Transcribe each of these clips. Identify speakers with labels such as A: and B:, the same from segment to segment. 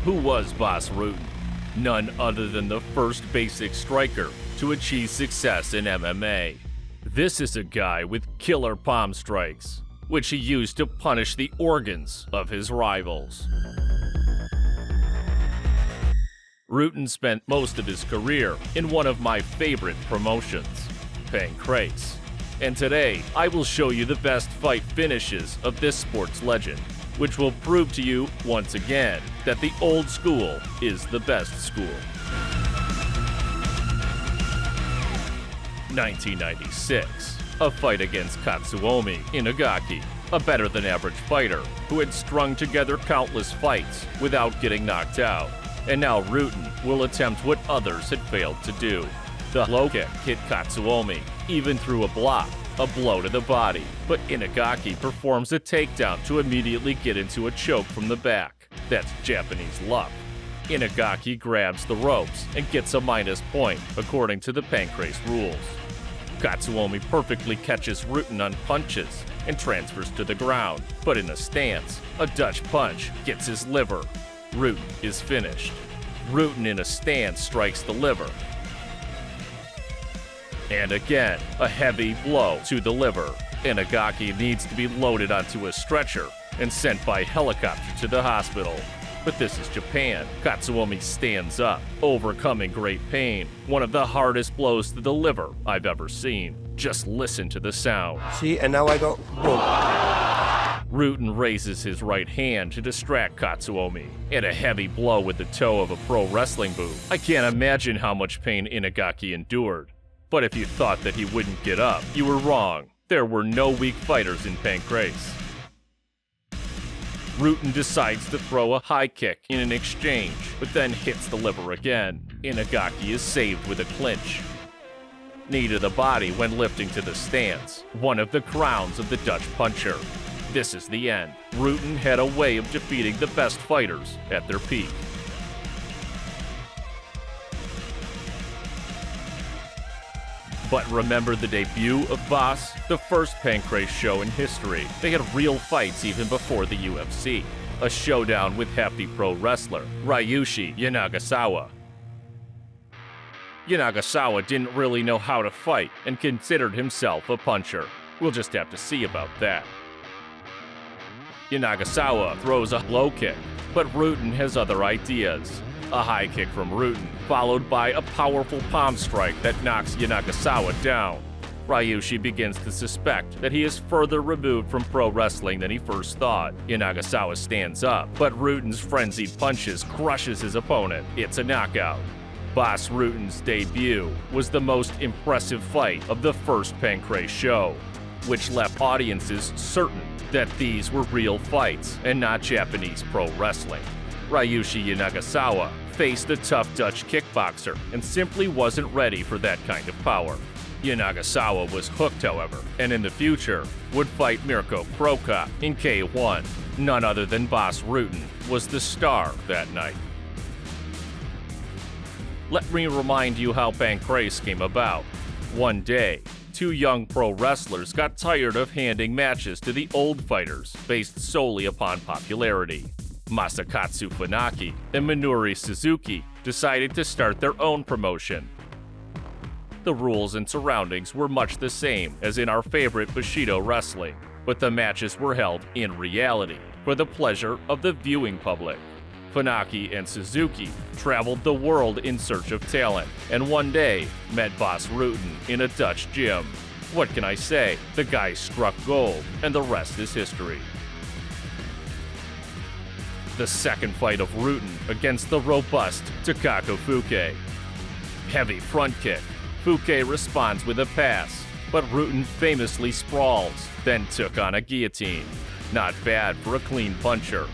A: Who was Bas Rutten? None other than the first basic striker to achieve success in MMA. This is a guy with killer palm strikes, which he used to punish the organs of his rivals. Rutten spent most of his career in one of my favorite promotions, Pancrase. And today, I will show you the best fight finishes of this sports legend, which will prove to you, once again, that the old school is the best school. 1996, a fight against Katsumi Inagaki, a better-than-average fighter who had strung together countless fights without getting knocked out. And now Rutten will attempt what others had failed to do. The low kick hit Katsumi, even through a block, a blow to the body. But Inagaki performs a takedown to immediately get into a choke from the back. That's Japanese luck. Inagaki grabs the ropes and gets a minus point, according to the Pancrase rules. Katsumi perfectly catches Rutten on punches and transfers to the ground. But in a stance, a Dutch punch gets his liver. Rutten is finished. Rutten in a stance strikes the liver. And again, a heavy blow to the liver. Inagaki needs to be loaded onto a stretcher and sent by helicopter to the hospital. But this is Japan. Katsumi stands up, overcoming great pain. One of the hardest blows to the liver I've ever seen. Just listen to the sound.
B: See, and now I go boom.
A: Rutten raises his right hand to distract Katsumi, and a heavy blow with the toe of a pro wrestling boot. I can't imagine how much pain Inagaki endured. But if you thought that he wouldn't get up, you were wrong. There were no weak fighters in Pancrase. Rutten decides to throw a high kick in an exchange, but then hits the liver again. Inagaki is saved with a clinch. Knee to the body when lifting to the stance, one of the crowns of the Dutch puncher. This is the end. Rutten had a way of defeating the best fighters at their peak. But remember the debut of Bas? The first Pancrase show in history. They had real fights even before the UFC. A showdown with hefty pro wrestler, Rushi Yanagawa. Yanagawa didn't really know how to fight and considered himself a puncher. We'll just have to see about that. Yanagawa throws a low kick, but Rutten has other ideas. A high kick from Rutten, followed by a powerful palm strike that knocks Yanagawa down. Rushi begins to suspect that he is further removed from pro wrestling than he first thought. Yanagawa stands up, but Rutten's frenzied punches crushes his opponent. It's a knockout. Bas Rutten's debut was the most impressive fight of the first Pancrase show, which left audiences certain that these were real fights and not Japanese pro wrestling. Rushi Yanagawa faced a tough Dutch kickboxer and simply wasn't ready for that kind of power. Yanagawa was hooked, however, and in the future would fight Mirko Krokop in K1. None other than Bas Rutten was the star that night. Let me remind you how Pancrase came about. One day, two young pro wrestlers got tired of handing matches to the old fighters based solely upon popularity. Masakatsu and Nori Suzuki decided to start their own promotion. The rules and surroundings were much the same as in our favorite Bushido wrestling, but the matches were held in reality for the pleasure of the viewing public. Funaki and Suzuki traveled the world in search of talent, and one day met Bas Rutten in a Dutch gym. What can I say? The guy struck gold, and the rest is history. The second fight of Rutten against the robust Takako Fuk. Heavy front kick. Fuk responds with a pass, but Rutten famously sprawls, then took on a guillotine. Not bad for a clean puncher.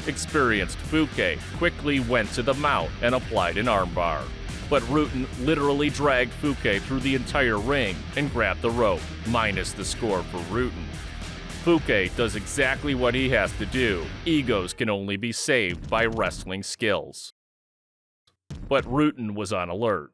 A: Experienced Fuk quickly went to the mount and applied an armbar. But Rutten literally dragged Fuk through the entire ring and grabbed the rope, minus the score for Rutten. Fuk does exactly what he has to do. Egos can only be saved by wrestling skills. But Rutten was on alert.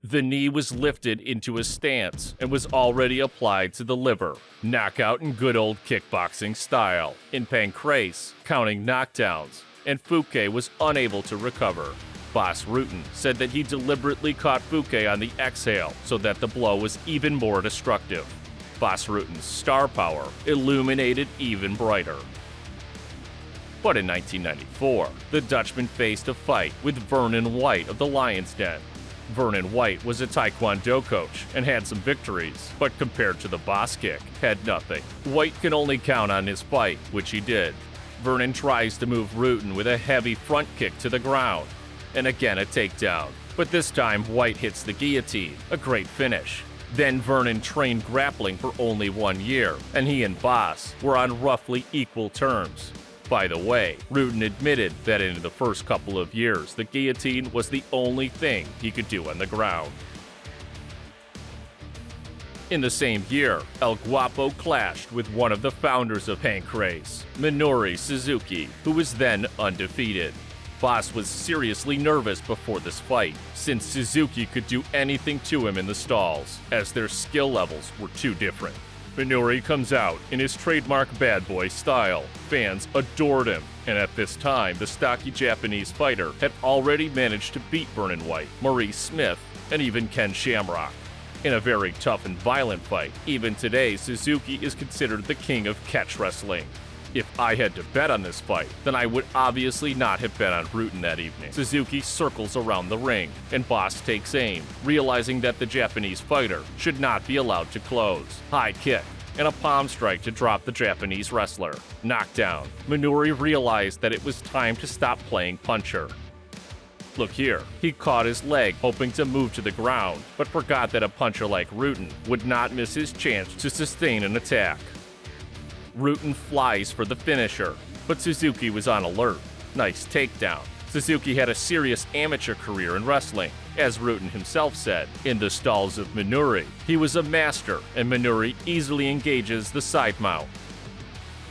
A: The knee was lifted into a stance and was already applied to the liver. Knockout in good old kickboxing style. In Pancrase, counting knockdowns, and Fuku was unable to recover. Bas Rutten said that he deliberately caught Fuku on the exhale so that the blow was even more destructive. Bas Rutten's star power illuminated even brighter. But in 1994, the Dutchman faced a fight with Vernon White of the Lion's Den. Vernon White was a Taekwondo coach and had some victories, but compared to the Bas kick, had nothing. White can only count on his fight, which he did. Vernon tries to move Rutten with a heavy front kick to the ground, and again a takedown. But this time White hits the guillotine, a great finish. Then Vernon trained grappling for only 1 year, and he and Bas were on roughly equal terms. By the way, Rutten admitted that in the first couple of years, the guillotine was the only thing he could do on the ground. In the same year, El Guapo clashed with one of the founders of Pancrase, Nori Suzuki, who was then undefeated. Bas was seriously nervous before this fight, since Suzuki could do anything to him in the stalls, as their skill levels were too different. Nori comes out in his trademark bad boy style. Fans adored him, and at this time, the stocky Japanese fighter had already managed to beat Vernon White, Maurice Smith, and even Ken Shamrock. In a very tough and violent fight, even today, Suzuki is considered the king of catch wrestling. If I had to bet on this fight, then I would obviously not have bet on Rutten that evening. Suzuki circles around the ring, and Bas takes aim, realizing that the Japanese fighter should not be allowed to close. High kick, and a palm strike to drop the Japanese wrestler. Knockdown. Nori realized that it was time to stop playing puncher. Look here, he caught his leg, hoping to move to the ground, but forgot that a puncher like Rutten would not miss his chance to sustain an attack. Rutten flies for the finisher, but Suzuki was on alert. Nice takedown. Suzuki had a serious amateur career in wrestling. As Rutten himself said, in the stalls of Nori, he was a master, and Nori easily engages the side mount.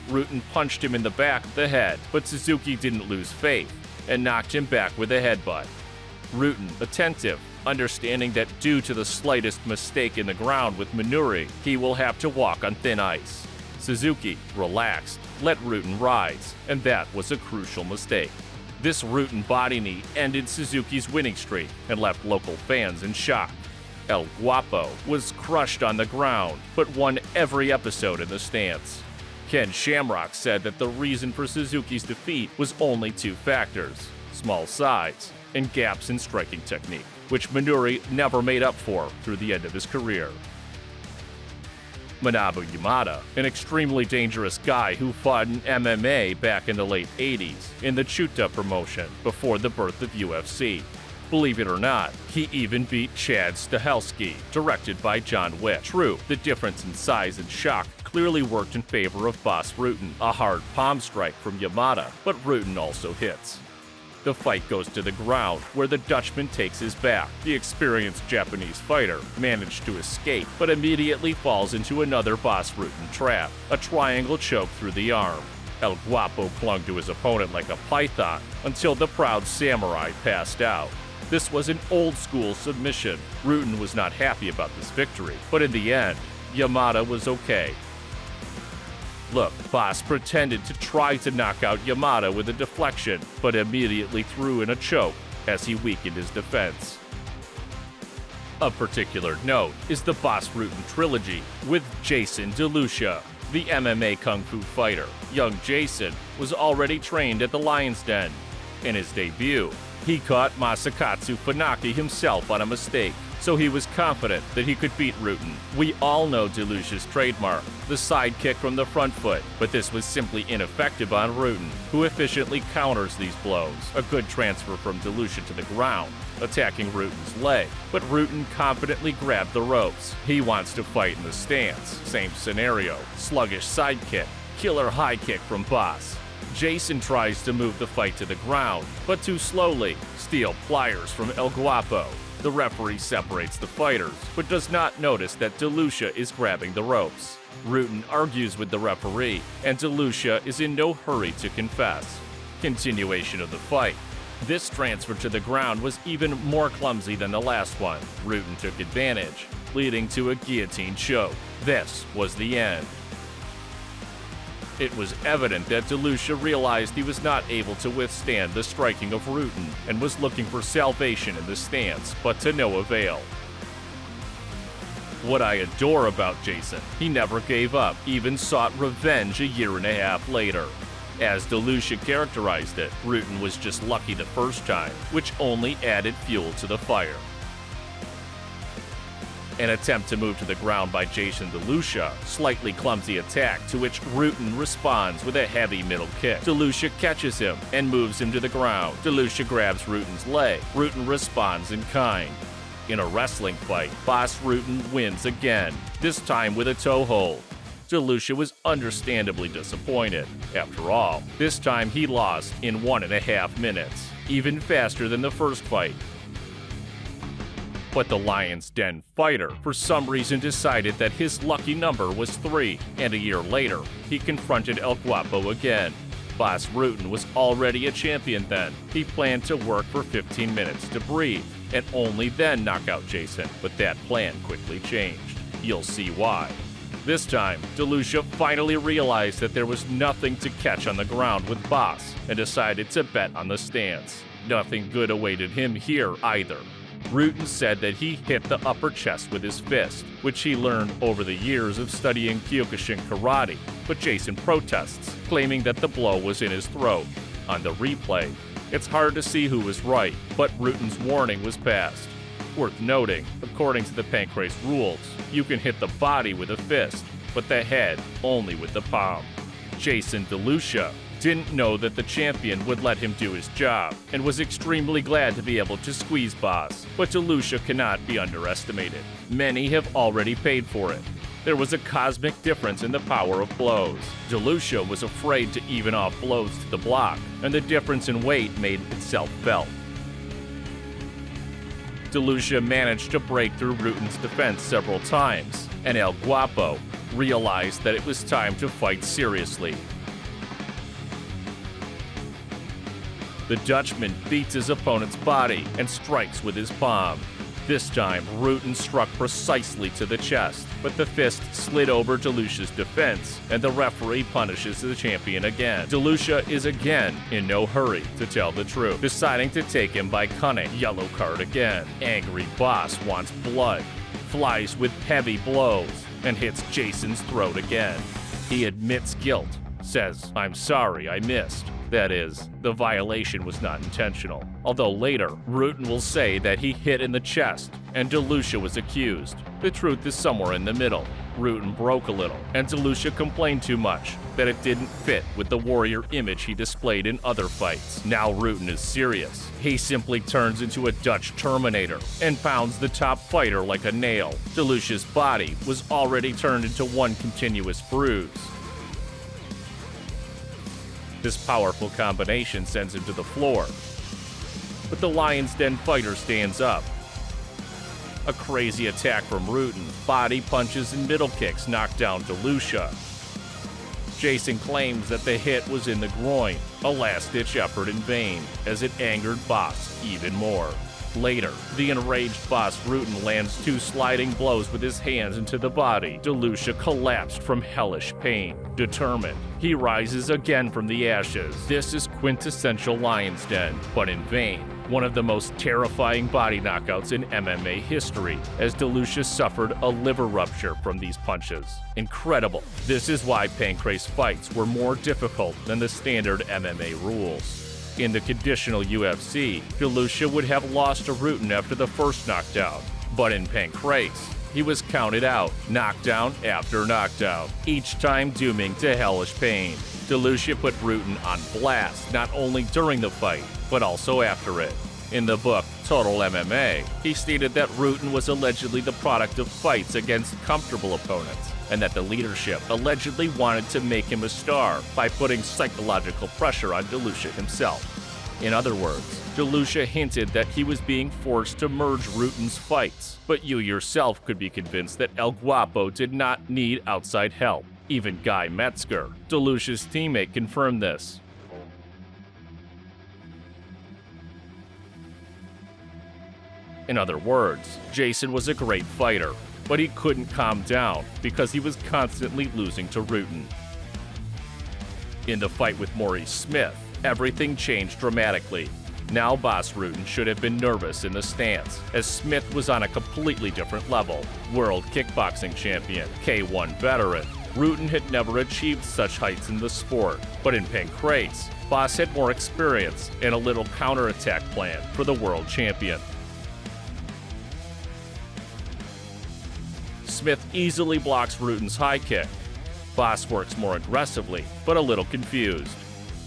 A: Rutten punched him in the back of the head, but Suzuki didn't lose faith and knocked him back with a headbutt. Rutten, attentive, understanding that due to the slightest mistake in the ground with Nori, he will have to walk on thin ice. Suzuki, relaxed, let Rutten rise, and that was a crucial mistake. This Rutten body knee ended Suzuki's winning streak and left local fans in shock. El Guapo was crushed on the ground, but won every episode in the stance. Ken Shamrock said that the reason for Suzuki's defeat was only two factors: small size and gaps in striking technique, which Nori never made up for through the end of his career. Manabu Yamada, an extremely dangerous guy who fought in MMA back in the late 80s in the Chuta promotion before the birth of UFC. Believe it or not, he even beat Chad Stahelski, directed by John Wick. True, the difference in size and shock clearly worked in favor of Bas Rutten, a hard palm strike from Yamada, but Rutten also hits. The fight goes to the ground, where the Dutchman takes his back. The experienced Japanese fighter managed to escape, but immediately falls into another Bas Rutten trap, a triangle choke through the arm. El Guapo clung to his opponent like a python until the proud samurai passed out. This was an old-school submission. Rutten was not happy about this victory, but in the end, Yamada was okay. Look, Bas pretended to try to knock out Yamada with a deflection, but immediately threw in a choke as he weakened his defense. Of particular note is the Bas Rutten trilogy with Jason Deluca, the MMA kung fu fighter. Young Jason was already trained at the Lion's Den. In his debut, he caught Masakatsu Funaki himself on a mistake, so he was confident that he could beat Rutten. We all know Deluca's trademark, the side kick from the front foot, but this was simply ineffective on Rutten, who efficiently counters these blows. A good transfer from Deluca to the ground, attacking Rutten's leg, but Rutten confidently grabbed the ropes. He wants to fight in the stance. Same scenario, sluggish side kick, killer high kick from Bas. Jason tries to move the fight to the ground, but too slowly. Steel pliers from El Guapo. The referee separates the fighters, but does not notice that Deluca is grabbing the ropes. Rutten argues with the referee, and Deluca is in no hurry to confess. Continuation of the fight. This transfer to the ground was even more clumsy than the last one. Rutten took advantage, leading to a guillotine choke. This was the end. It was evident that Deluca realized he was not able to withstand the striking of Rutten and was looking for salvation in the stance, but to no avail. What I adore about Jason, he never gave up, even sought revenge a year and a half later. As Deluca characterized it, Rutten was just lucky the first time, which only added fuel to the fire. An attempt to move to the ground by Jason Deluca, slightly clumsy attack to which Rutten responds with a heavy middle kick. Deluca catches him and moves him to the ground. Deluca grabs Rutten's leg. Rutten responds in kind. In a wrestling fight, Bas Rutten wins again, this time with a toe hold. Deluca was understandably disappointed. After all, this time he lost in 1.5 minutes, even faster than the first fight. But the Lion's Den fighter, for some reason, decided that his lucky number was 3, and a year later, he confronted El Guapo again. Bas Rutten was already a champion then. He planned to work for 15 minutes to breathe, and only then knock out Jason, but that plan quickly changed. You'll see why. This time, Deluca finally realized that there was nothing to catch on the ground with Bas, and decided to bet on the stance. Nothing good awaited him here either. Rutten said that he hit the upper chest with his fist, which he learned over the years of studying Kyokushin karate, but Jason protests, claiming that the blow was in his throat. On the replay, it's hard to see who was right, but Rutten's warning was passed. Worth noting, according to the Pancrase rules, you can hit the body with a fist, but the head only with the palm. Jason Deluca didn't know that the champion would let him do his job, and was extremely glad to be able to squeeze Bas, but Deluca cannot be underestimated. Many have already paid for it. There was a cosmic difference in the power of blows. Deluca was afraid to even off blows to the block, and the difference in weight made itself felt. Deluca managed to break through Rutten's defense several times, and El Guapo realized that it was time to fight seriously. The Dutchman beats his opponent's body and strikes with his palm. This time, Rutten struck precisely to the chest, but the fist slid over Deluca's defense, and the referee punishes the champion again. Deluca is again in no hurry, to tell the truth, deciding to take him by cunning. Yellow card again. Angry Bas wants blood, flies with heavy blows, and hits Jason's throat again. He admits guilt, says, "I'm sorry, I missed." That is, the violation was not intentional. Although later, Rutten will say that he hit in the chest, and Deluca was accused. The truth is somewhere in the middle. Rutten broke a little, and Deluca complained too much, that it didn't fit with the warrior image he displayed in other fights. Now Rutten is serious. He simply turns into a Dutch Terminator, and pounds the top fighter like a nail. Deluca's body was already turned into one continuous bruise. This powerful combination sends him to the floor, but the Lion's Den fighter stands up. A crazy attack from Rutten, body punches and middle kicks knock down Deluca. Jason claims that the hit was in the groin, a last-ditch effort in vain, as it angered Bas even more. Later, the enraged Bas Rutten lands 2 sliding blows with his hands into the body. Deluca collapsed from hellish pain. Determined, he rises again from the ashes. This is quintessential Lion's Den, but in vain. One of the most terrifying body knockouts in MMA history, as Deluca suffered a liver rupture from these punches. Incredible. This is why Pancrase fights were more difficult than the standard MMA rules. In the conditional UFC, Deluca would have lost to Rutten after the first knockdown, but in Pancrase, he was counted out, knockdown after knockdown, each time dooming to hellish pain. Deluca put Rutten on blast not only during the fight, but also after it. In the book Total MMA, he stated that Rutten was allegedly the product of fights against comfortable opponents, and that the leadership allegedly wanted to make him a star by putting psychological pressure on Deluca himself. In other words, Deluca hinted that he was being forced to merge Rutten's fights, but you yourself could be convinced that El Guapo did not need outside help. Even Guy Metzger, Deluca's teammate, confirmed this. In other words, Jason was a great fighter, but he couldn't calm down because he was constantly losing to Rutten. In the fight with Maurice Smith, everything changed dramatically. Now Bas Rutten should have been nervous in the stance, as Smith was on a completely different level. World kickboxing champion, K1 veteran, Rutten had never achieved such heights in the sport, but in Pancrase, Bas had more experience and a little counterattack plan for the world champion. Smith easily blocks Rutten's high kick. Bas works more aggressively, but a little confused.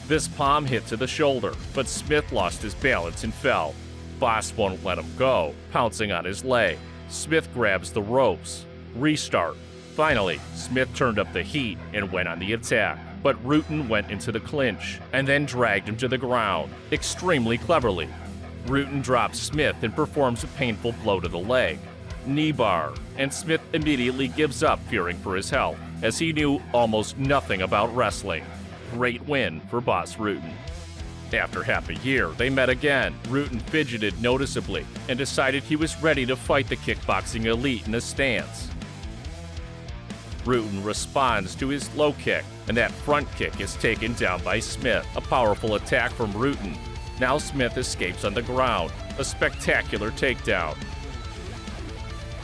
A: This palm hit to the shoulder, but Smith lost his balance and fell. Bas won't let him go, pouncing on his leg. Smith grabs the ropes. Restart. Finally, Smith turned up the heat and went on the attack, but Rutten went into the clinch and then dragged him to the ground, extremely cleverly. Rutten drops Smith and performs a painful blow to the leg. Knee bar, and Smith immediately gives up, fearing for his health, as he knew almost nothing about wrestling. Great win for Bas Rutten. After half a year, they met again. Rutten fidgeted noticeably and decided he was ready to fight the kickboxing elite in a stance. Rutten responds to his low kick, and that front kick is taken down by Smith. A powerful attack from Rutten. Now Smith escapes on the ground. A spectacular takedown.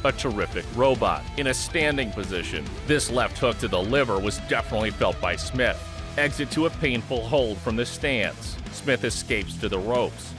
A: A terrific robot in a standing position. This left hook to the liver was definitely felt by Smith. Exit to a painful hold from the stance. Smith escapes to the ropes.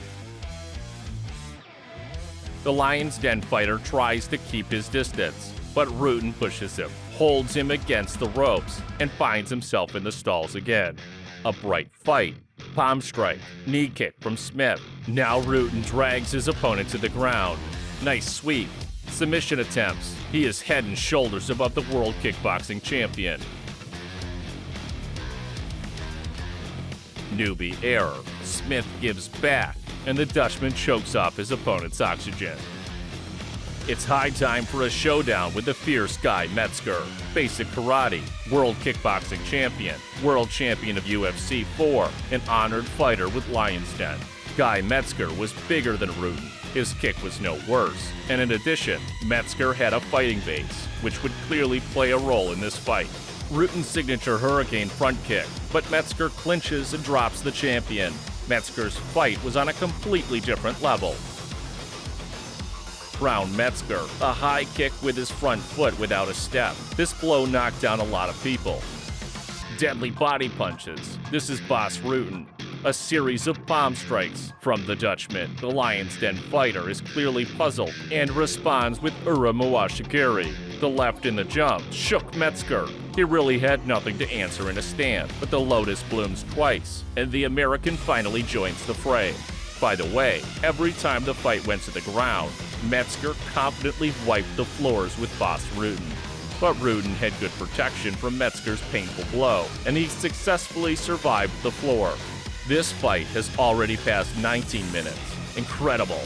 A: The Lion's Den fighter tries to keep his distance, but Rutten pushes him, holds him against the ropes, and finds himself in the stalls again. A bright fight. Palm strike, knee kick from Smith. Now Rutten drags his opponent to the ground. Nice sweep. Submission attempts. He is head and shoulders above the world kickboxing champion. Newbie error. Smith gives back, and the Dutchman chokes off his opponent's oxygen. It's high time for a showdown with the fierce Guy Metzger, basic karate, world kickboxing champion, world champion of UFC 4, an honored fighter with Lion's Den. Guy Metzger was bigger than Rutten. His kick was no worse, and in addition, Metzger had a fighting base, which would clearly play a role in this fight. Rutten's signature hurricane front kick, but Metzger clinches and drops the champion. Metzger's fight was on a completely different level. Round Metzger, a high kick with his front foot without a step. This blow knocked down a lot of people. Deadly body punches. This is Bas Rutten. A series of palm strikes from the Dutchman. The Lion's Den fighter is clearly puzzled and responds with Ura Mawashikiri. The left in the jump shook Metzger. He really had nothing to answer in a stand, but the lotus blooms twice, and the American finally joins the fray. By the way, every time the fight went to the ground, Metzger confidently wiped the floors with Bas Rutten. But Rutten had good protection from Metzger's painful blow, and he successfully survived the floor. This fight has already passed 19 minutes. Incredible.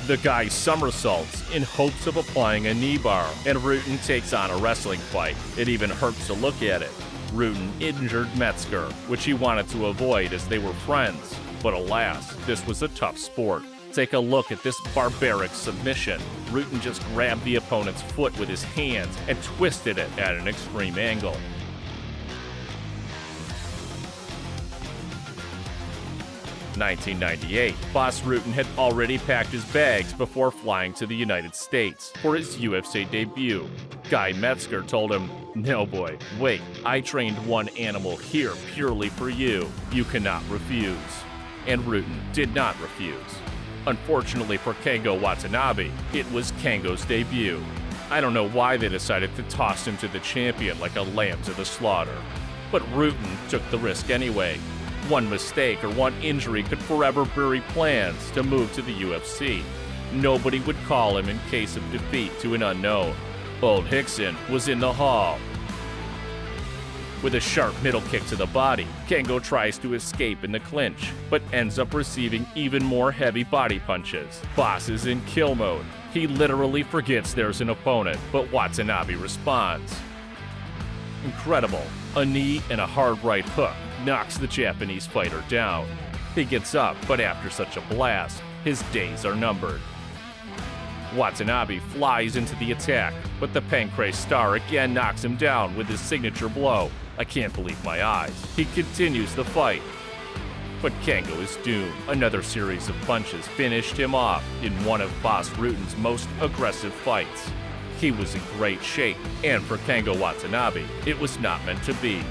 A: The guy somersaults in hopes of applying a knee bar, and Rutten takes on a wrestling fight. It even hurts to look at it. Rutten injured Metzger, which he wanted to avoid as they were friends. But alas, this was a tough sport. Take a look at this barbaric submission. Rutten just grabbed the opponent's foot with his hands and twisted it at an extreme angle. In 1998, Bas Rutten had already packed his bags before flying to the United States for his UFC debut. Guy Metzger told him, "No boy, wait, I trained one animal here purely for you. You cannot refuse." And Rutten did not refuse. Unfortunately for Kango Watanabe, it was Kango's debut. I don't know why they decided to toss him to the champion like a lamb to the slaughter. But Rutten took the risk anyway. One mistake or one injury could forever bury plans to move to the UFC. Nobody would call him in case of defeat to an unknown. Old Hickson was in the hall. With a sharp middle kick to the body, Kango tries to escape in the clinch, but ends up receiving even more heavy body punches. Bas is in kill mode. He literally forgets there's an opponent, but Watanabe responds. Incredible. A knee and a hard right hook knocks the Japanese fighter down. He gets up, but after such a blast, his days are numbered. Watanabe flies into the attack, but the Pancrase star again knocks him down with his signature blow. I can't believe my eyes. He continues the fight. But Kango is doomed. Another series of punches finished him off in one of Bas Rutten's most aggressive fights. He was in great shape, and for Kango Watanabe, it was not meant to be.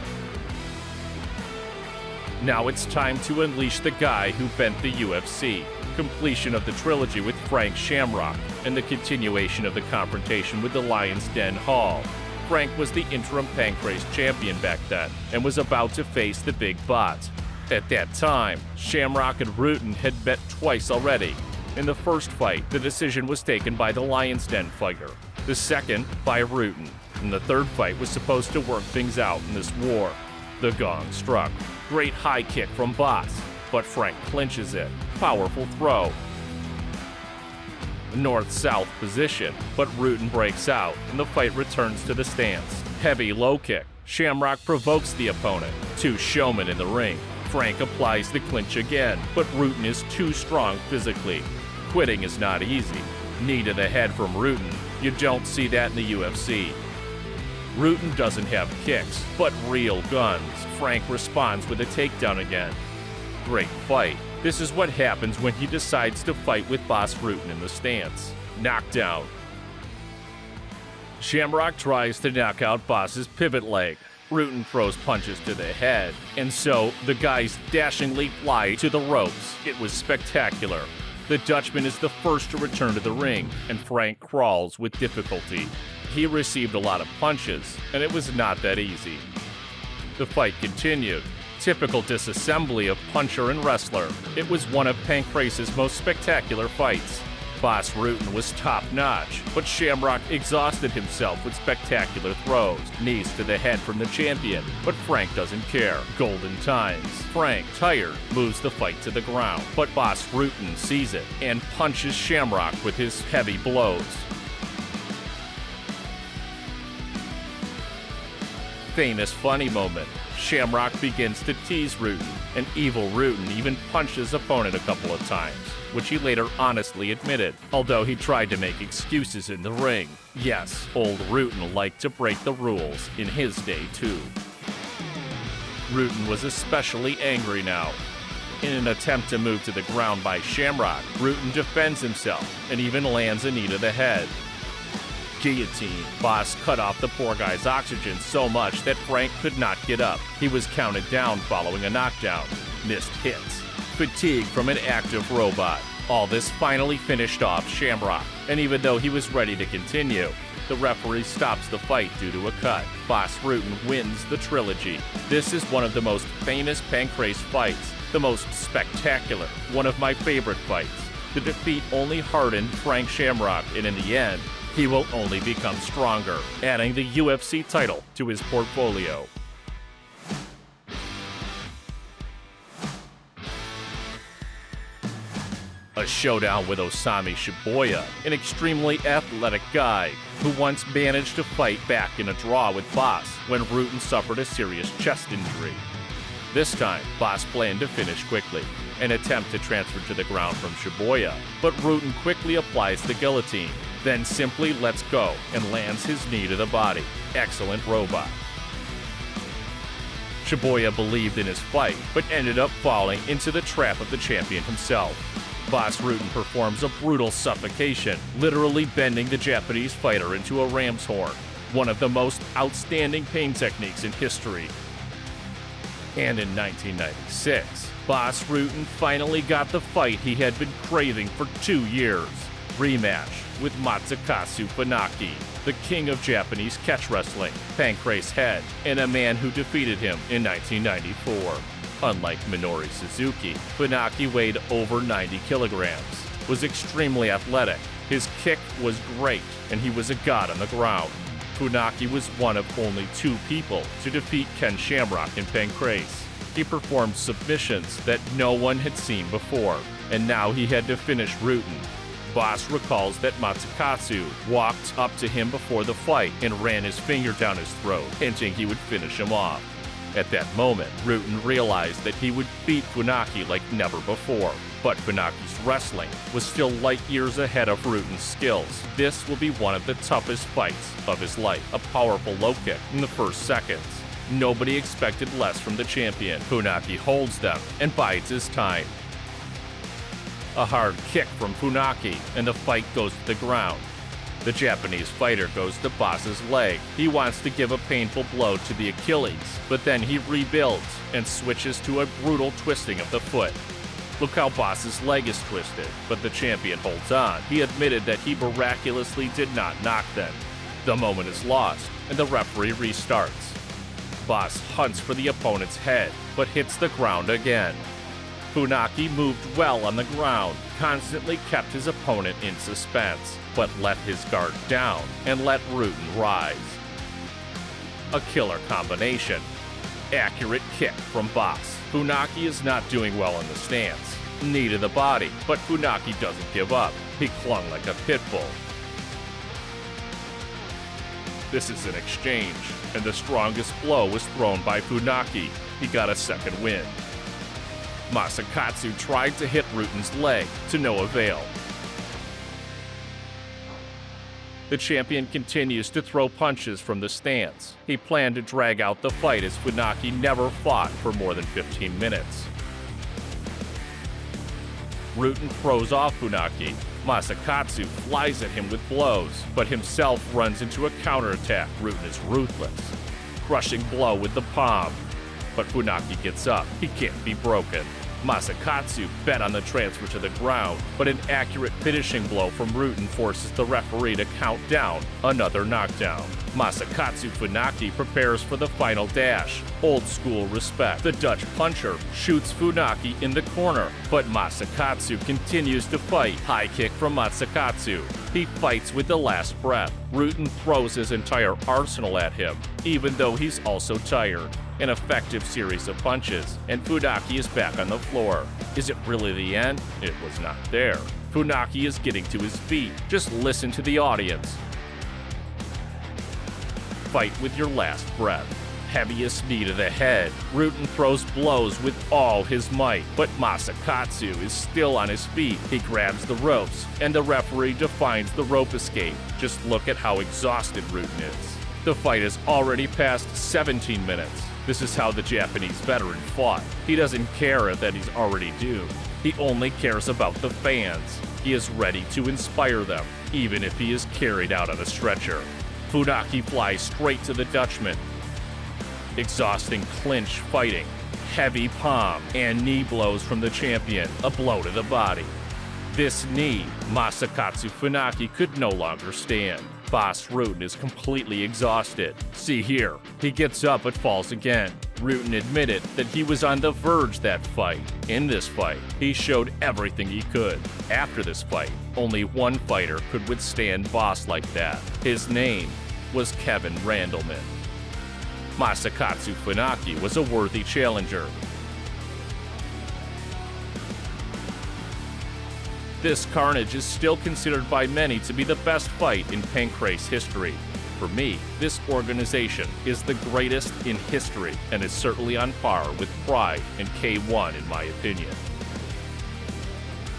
A: Now it's time to unleash the guy who bent the UFC. Completion of the trilogy with Frank Shamrock, and the continuation of the confrontation with the Lion's Den Hall. Frank was the interim Pancrase champion back then, and was about to face the big bot. At that time, Shamrock and Rutten had met twice already. In the first fight, the decision was taken by the Lion's Den fighter. The second, by Rutten. And the third fight was supposed to work things out in this war. The gong struck. Great high kick from Bas, but Frank clinches it. Powerful throw. North-south position, but Rutten breaks out, and the fight returns to the stance. Heavy low kick. Shamrock provokes the opponent. Two showmen in the ring. Frank applies the clinch again, but Rutten is too strong physically. Quitting is not easy. Knee to the head from Rutten. You don't see that in the UFC. Rutten doesn't have kicks, but real guns. Frank responds with a takedown again. Great fight. This is what happens when he decides to fight with Bas Rutten in the stance. Knockdown. Shamrock tries to knock out Bas's pivot leg. Rutten throws punches to the head, and so the guys dashingly fly to the ropes. It was spectacular. The Dutchman is the first to return to the ring, and Frank crawls with difficulty. He received a lot of punches, and it was not that easy. The fight continued. Typical disassembly of puncher and wrestler. It was one of Pancrase's most spectacular fights. Bas Rutten was top-notch, but Shamrock exhausted himself with spectacular throws, knees to the head from the champion, but Frank doesn't care. Golden times. Frank, tired, moves the fight to the ground, but Bas Rutten sees it and punches Shamrock with his heavy blows. Famous funny moment. Shamrock begins to tease Rutten, and evil Rutten even punched his opponent a couple of times, which he later honestly admitted, although he tried to make excuses in the ring. Yes, old Rutten liked to break the rules in his day too. Rutten was especially angry now. In an attempt to move to the ground by Shamrock, Rutten defends himself and even lands a knee to the head. Guillotine. Bas cut off the poor guy's oxygen so much that Frank could not get up. He was counted down following a knockdown. Missed hits. Fatigue from an active robot. All this finally finished off Shamrock, and even though he was ready to continue, the referee stops the fight due to a cut. Bas Rutten wins the trilogy. This is one of the most famous Pancrase fights, the most spectacular, one of my favorite fights. The defeat only hardened Frank Shamrock, and in the end, he will only become stronger, adding the UFC title to his portfolio. A showdown with Osamu Shibuya, an extremely athletic guy who once managed to fight back in a draw with Bas when Rutten suffered a serious chest injury. This time, Bas planned to finish quickly, an attempt to transfer to the ground from Shibuya, but Rutten quickly applies the guillotine, then simply lets go and lands his knee to the body. Excellent robot. Shibuya believed in his fight, but ended up falling into the trap of the champion himself. Bas Rutten performs a brutal suffocation, literally bending the Japanese fighter into a ram's horn, one of the most outstanding pain techniques in history. And in 1996, Bas Rutten finally got the fight he had been craving for 2 years. Rematch with Masakatsu the king of Japanese catch wrestling, Pancrase head, and a man who defeated him in 1994. Unlike Nori Suzuki, Funaki weighed over 90 kilograms, was extremely athletic, his kick was great, and he was a god on the ground. Funaki was one of only 2 people to defeat Ken Shamrock in Pancrase. He performed submissions that no one had seen before, and now he had to finish Rutten. Bas recalls that Masakatsu walked up to him before the fight and ran his finger down his throat, hinting he would finish him off. At that moment, Rutten realized that he would beat Funaki like never before. But Funaki's wrestling was still light years ahead of Rutten's skills. This will be one of the toughest fights of his life. A powerful low kick in the first seconds. Nobody expected less from the champion. Funaki holds them and bides his time. A hard kick from Funaki, and the fight goes to the ground. The Japanese fighter goes to Bas's leg. He wants to give a painful blow to the Achilles, but then he rebuilds and switches to a brutal twisting of the foot. Look how Bas's leg is twisted, but the champion holds on. He admitted that he miraculously did not knock them. The moment is lost, and the referee restarts. Bas hunts for the opponent's head, but hits the ground again. Funaki moved well on the ground, constantly kept his opponent in suspense, but let his guard down and let Rutten rise. A killer combination. Accurate kick from Bas. Funaki is not doing well in the stance. Knee to the body, but Funaki doesn't give up. He clung like a pit bull. This is an exchange, and the strongest blow was thrown by Funaki. He got a second win. Masakatsu tried to hit Rutten's leg, to no avail. The champion continues to throw punches from the stance. He planned to drag out the fight as Funaki never fought for more than 15 minutes. Rutten throws off Funaki. Masakatsu flies at him with blows, but himself runs into a counterattack. Rutten is ruthless. Crushing blow with the palm. But Funaki gets up. He can't be broken. Masakatsu bet on the transfer to the ground, but an accurate finishing blow from Rutten forces the referee to count down another knockdown. Masakatsu Funaki prepares for the final dash. Old school respect. The Dutch puncher shoots Funaki in the corner, but Masakatsu continues to fight. High kick from Masakatsu. He fights with the last breath. Rutten throws his entire arsenal at him, even though he's also tired. An effective series of punches, and Funaki is back on the floor. Is it really the end? It was not there. Funaki is getting to his feet. Just listen to the audience. Fight with your last breath. Heaviest knee to the head. Rutten throws blows with all his might, but Masakatsu is still on his feet. He grabs the ropes, and the referee defines the rope escape. Just look at how exhausted Rutten is. The fight has already passed 17 minutes. This is how the Japanese veteran fought. He doesn't care that he's already doomed. He only cares about the fans. He is ready to inspire them, even if he is carried out on a stretcher. Funaki flies straight to the Dutchman. Exhausting clinch fighting, heavy palm, and knee blows from the champion, a blow to the body. This knee, Masakatsu Funaki could no longer stand. Bas Rutten is completely exhausted. See here, he gets up but falls again. Rutten admitted that he was on the verge that fight. In this fight, he showed everything he could. After this fight, only one fighter could withstand Bas like that. His name was Kevin Randleman. Masakatsu Funaki was a worthy challenger. This carnage is still considered by many to be the best fight in Pancrase history. For me, this organization is the greatest in history and is certainly on par with Pride and K1 in my opinion.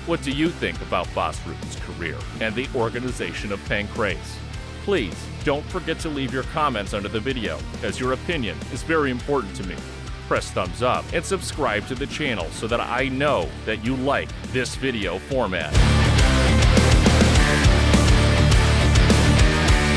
A: What do you think about Bas Rutten's career and the organization of Pancrase? Please don't forget to leave your comments under the video, as your opinion is very important to me. Press thumbs up and subscribe to the channel so that I know that you like this video format.